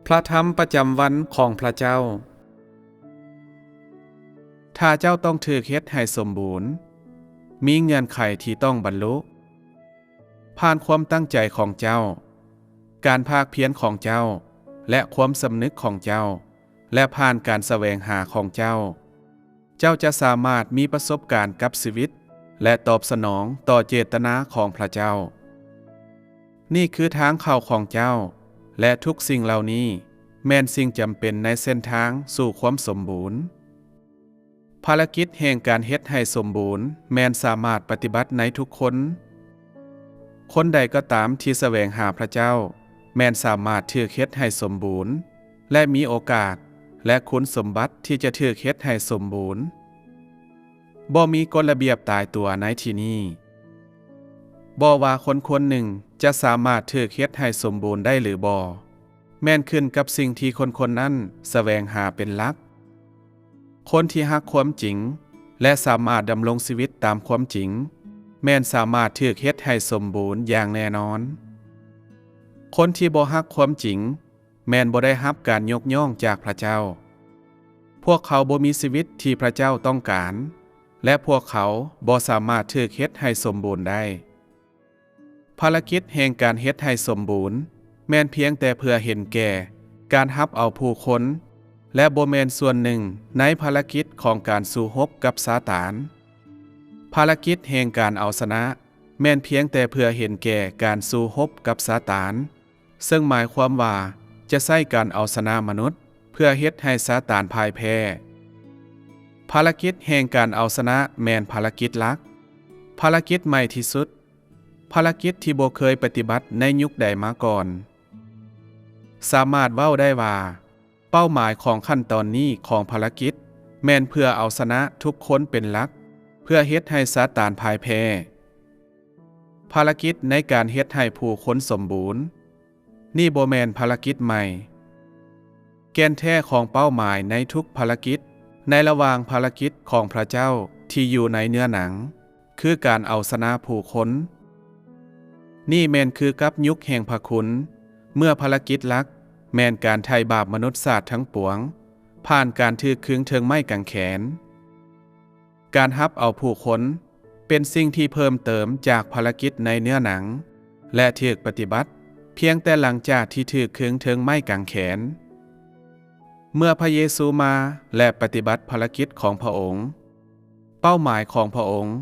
พระธรรมประจำวันของพระเจ้า ถ้าเจ้าต้องถือเฮ็ดให้สมบูรณ์ มีเงื่อนไขที่ต้องบรรลุ ผ่านความตั้งใจของเจ้า การภาคเพียรของเจ้า และความสำนึกของเจ้า และผ่านการแสวงหาของเจ้า เจ้าจะสามารถมีประสบการณ์กับชีวิต และตอบสนองต่อเจตนาของพระเจ้า นี่คือทางเข้าของเจ้า และทุกสิ่งเหล่านี้แม่นสิ่งจำเป็นในเส้นทางสู่ความสมบูรณ์ ภารกิจแห่งการเฮ็ดให้สมบูรณ์แม่นสามารถปฏิบัติในทุกคน คนใดก็ตามที่แสวงหาพระเจ้าแม่นสามารถถือเฮ็ดให้สมบูรณ์และมีโอกาสและคุณสมบัติที่จะถือเฮ็ดให้สมบูรณ์บ่มีกฎระเบียบตายตัวในที่นี้บ่ว่าคนคนหนึ่งจะสามารถถือเฮ็ดให้สมบูรณ์ได้หรือบ่แม่นขึ้นกับสิ่งที่คนคนนั้นแสวงหาเป็นหลักคนที่ฮักความจริงและสามารถดำรงชีวิตตามความจริงแม่นสามารถถือเฮ็ดให้สมบูรณ์อย่างแน่นอนคนที่บ่ฮักความจริงแม่นบ่ได้รับการยกย่องจากพระเจ้าพวกเขาบ่มีชีวิตที่พระเจ้าต้องการและพวกเขาบ่สามารถถือเฮ็ดให้สมบูรณ์ได้ภารกิจแห่งการเฮ็ดให้สมบูรณ์แม่นเพียงแต่เพื่อเห็นแก่การรับเอาผู้คนและบ่แม่นส่วนหนึ่งในภารกิจของการสู้รบกับซาตานภารกิจแห่งการเอาชนะแม่นเพียงแต่เพื่อเห็นแก่การสู้รบกับซาตานซึ่งหมายความว่าจะใช้การเอาชนะมนุษย์เพื่อเฮ็ดให้ซาตานพ่ายแพ้ภารกิจแห่งการเอาชนะแม่นภารกิจหลักภารกิจใหม่ที่สุดภารกิจที่บ่เคยปฏิบัติในยุคใดมาก่อนสามารถเว้าได้ว่าเป้าหมายของขั้นตอนนี้ของภารกิจแม่นเพื่อเอาชนะทุกคนเป็นหลักเพื่อเฮ็ดให้ซาตานพ่ายแพ้ภารกิจในการเฮ็ดให้ผู้คนสมบูรณ์นี่บ่แม่นภารกิจใหม่แกนแท้ของเป้าหมายในทุกภารกิจในระหว่างภารกิจของพระเจ้าที่อยู่ในเนื้อหนังคือการเอาชนะผู้คนนี่แม่นคือกับยุคแห่งพระคุณเมื่อภารกิจหลักแม่นการไถ่บาปมนุษยชาติทั้งปวงผ่านการถือขึงเทิงไม้กางแขนการรับเอาผู้คนเป็นสิ่งที่เพิ่มเติมจากภารกิจในเนื้อหนังและถูกปฏิบัติเพียงแต่หลังจากที่ถูกขึงเทิงไม้กางแขนเมื่อพระเยซูมาและปฏิบัติภารกิจของพระองค์เป้าหมายของพระองค์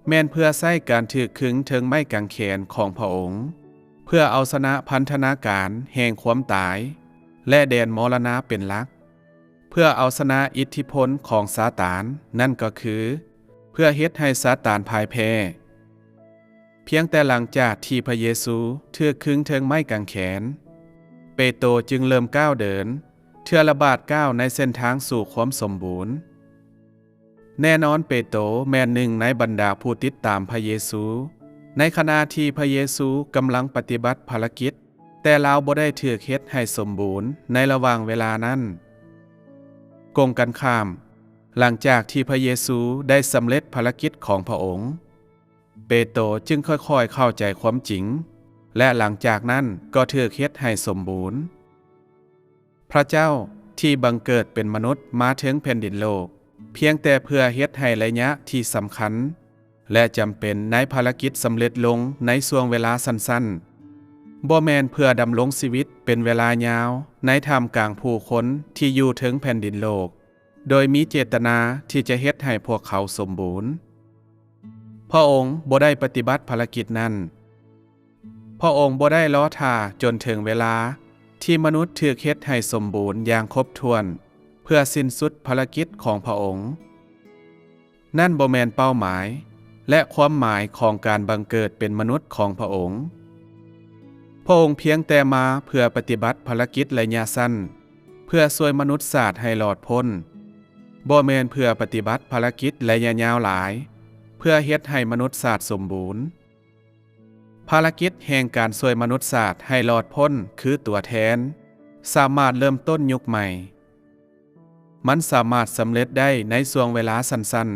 แม่นเพื่อใช้การถูกขึงเทิงไม้กางแขนของพระองค์เพื่อเอาชนะพันธนาการแห่งความตายและแดนมรณะเป็นหลักเพื่อเอาชนะอิทธิพลของซาตานนั่นก็คือเพื่อเฮ็ดให้ซาตานพ่ายแพ้เพียงแต่หลังจากที่พระเยซูถูกขึงเทิงไม้กางแขนเปโตรจึงเริ่มก้าวเดินเทื่อละบาทก้าวในเส้นทางสู่ความสมบูรณ์แน่นอนเปโตรแม่นหนึ่งในบรรดาผู้ติดตามพระเยซูในขณะที่พระเยซูกำลังปฏิบัติภารกิจแต่เราบ่ได้ถูกเฮ็ดให้สมบูรณ์ในระหว่างเวลานั้นกงกันข้ามหลังจากที่พระเยซูได้สำเร็จภารกิจของพระองค์เปโตรจึงค่อยๆเข้าใจความจริงและหลังจากนั้นก็ถูกเฮ็ดให้สมบูรณ์พระเจ้าที่บังเกิดเป็นมนุษย์มาถึงแผ่นดินโลกเพียงแต่เพื่อเฮ็ดให้ระยะที่สำคัญและจำเป็นในภารกิจสำเร็จลงในช่วงเวลาสั้นๆบ่แม่นเพื่อดำรงชีวิตเป็นเวลายาวในท่ามกลางผู้คนที่อยู่ถึงแผ่นดินโลกโดยมีเจตนาที่จะเฮ็ดให้พวกเขาสมบูรณ์พระองค์บ่ได้ปฏิบัติภารกิจนั้นพระองค์บ่ได้รอท่าจนถึงเวลาที่มนุษย์ถูกเฮ็ดให้สมบูรณ์อย่างครบถ้วนเพื่อสิ้นสุดภารกิจของพระองค์นั่นบ่แม่นเป้าหมายและความหมายของการบังเกิดเป็นมนุษย์ของพระองค์พระองค์เพียงแต่มาเพื่อปฏิบัติภารกิจระยะสั้นเพื่อช่วยมนุษย์ชาติให้รอดพ้นบ่แม่นเพื่อปฏิบัติภารกิจระยะยาวหลายเพื่อเฮ็ดให้มนุษย์ชาติสมบูรณ์ภารกิจแห่งการช่วยมนุษย์ชาติให้รอดพ้นคือตัวแทนสามารถเริ่มต้นยุคใหม่มันสามารถสำเร็จได้ในช่วงเวลาสั้น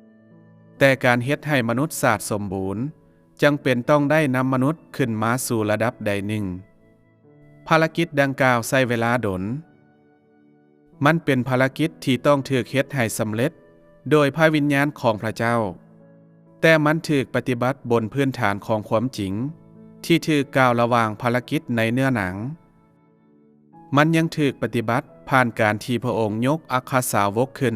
ๆแต่การเฮ็ดให้มนุษย์ชาติสมบูรณ์จำเป็นต้องได้นำมนุษย์ขึ้นมาสู่ระดับใดหนึ่ง ภารกิจดังกล่าวใช้เวลาดนมันเป็นภารกิจที่ต้องถูกเฮ็ดให้สำเร็จโดยพระวิญญาณของพระเจ้าแต่มันถูกปฏิบัติบนพื้นฐานของความจริงที่ถูกกล่าวระหว่างภารกิจในเนื้อหนังมันยังถูกปฏิบัติผ่านการที่พระองค์ยกอัครสาวกขึ้น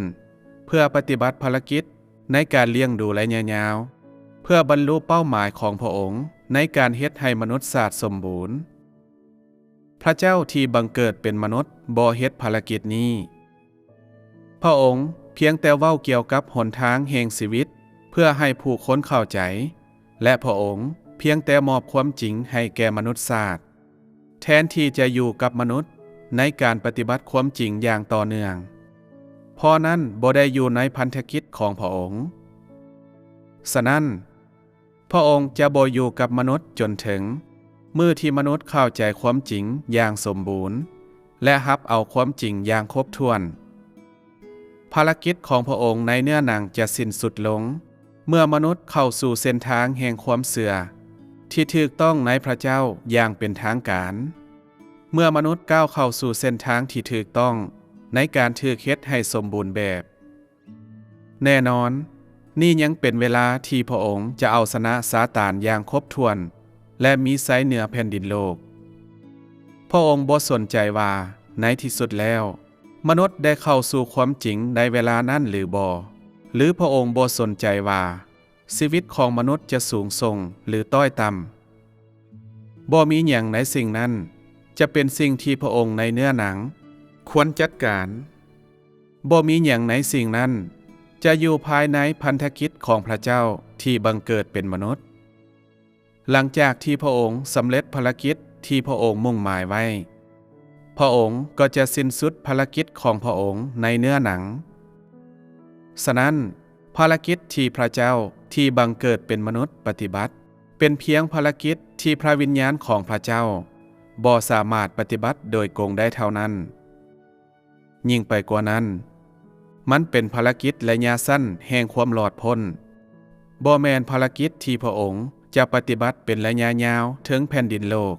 เพื่อปฏิบัติภารกิจในการเลี้ยงดูและยาวๆเพื่อบรรลุเป้าหมายของพระองค์ในการเฮ็ดให้มนุษย์ศาสตร์สมบูรณ์พระเจ้าที่บังเกิดเป็นมนุษย์บ่เฮ็ดภารกิจนี้พระองค์เพียงแต่เว้าเกี่ยวกับหนทางแห่งชีวิตเพื่อให้ผู้คนเข้าใจและพระองค์เพียงแต่มอบความจริงให้แก่มนุษยชาติแทนที่จะอยู่กับมนุษย์ในการปฏิบัติความจริงอย่างต่อเนื่องเพราะนั้นบ่ได้อยู่ในพันธกิจของพระองค์ฉะนั้นพระองค์จะบ่อยู่กับมนุษย์จนถึงมื้อที่มนุษย์เข้าใจความจริงอย่างสมบูรณ์และรับเอาความจริงอย่างครบถ้วนภารกิจของพระองค์ในเนื้อหนังจะสิ้นสุดลงเมื่อมนุษย์เข้าสู่เส้นทางแห่งความเสื่อที่ถูกต้องในพระเจ้าอย่างเป็นทางการเมื่อมนุษย์ก้าวเข้าสู่เส้นทางที่ถูกต้องในการถูกเฮ็ดให้สมบูรณ์แบบแน่นอนนี่ยังเป็นเวลาที่พระองค์จะเอาชนะซาตานอย่างครบถ้วนและมีไสเหนือแผ่นดินโลกพระองค์บ่สนใจว่าในที่สุดแล้วมนุษย์ได้เข้าสู่ความจริงในเวลานั้นหรือบ่หรือพระองค์บ่สนใจว่าชีวิตของมนุษย์จะสูงส่งหรือต้อยต่ำบ่มีหยังในสิ่งนั้นจะเป็นสิ่งที่พระองค์ในเนื้อหนังควรจัดการบ่มีหยังในสิ่งนั้นจะอยู่ภายในพันธกิจของพระเจ้าที่บังเกิดเป็นมนุษย์หลังจากที่พระองค์สำเร็จภารกิจที่พระองค์มุ่งหมายไว้พระองค์ก็จะสิ้นสุดภารกิจของพระองค์ในเนื้อหนังฉะนั้นภารกิจที่พระเจ้าที่บังเกิดเป็นมนุษย์ปฏิบัติเป็นเพียงภารกิจที่พระวิญญาณของพระเจ้าบ่สามารถปฏิบัติโดยกงได้เท่านั้นยิ่งไปกว่านั้นมันเป็นภารกิจระยะสั้นแห่งความหลอดพ้นบ่แม่นภารกิจที่พระองค์จะปฏิบัติเป็นระยะยาวถึงแผ่นดินโลก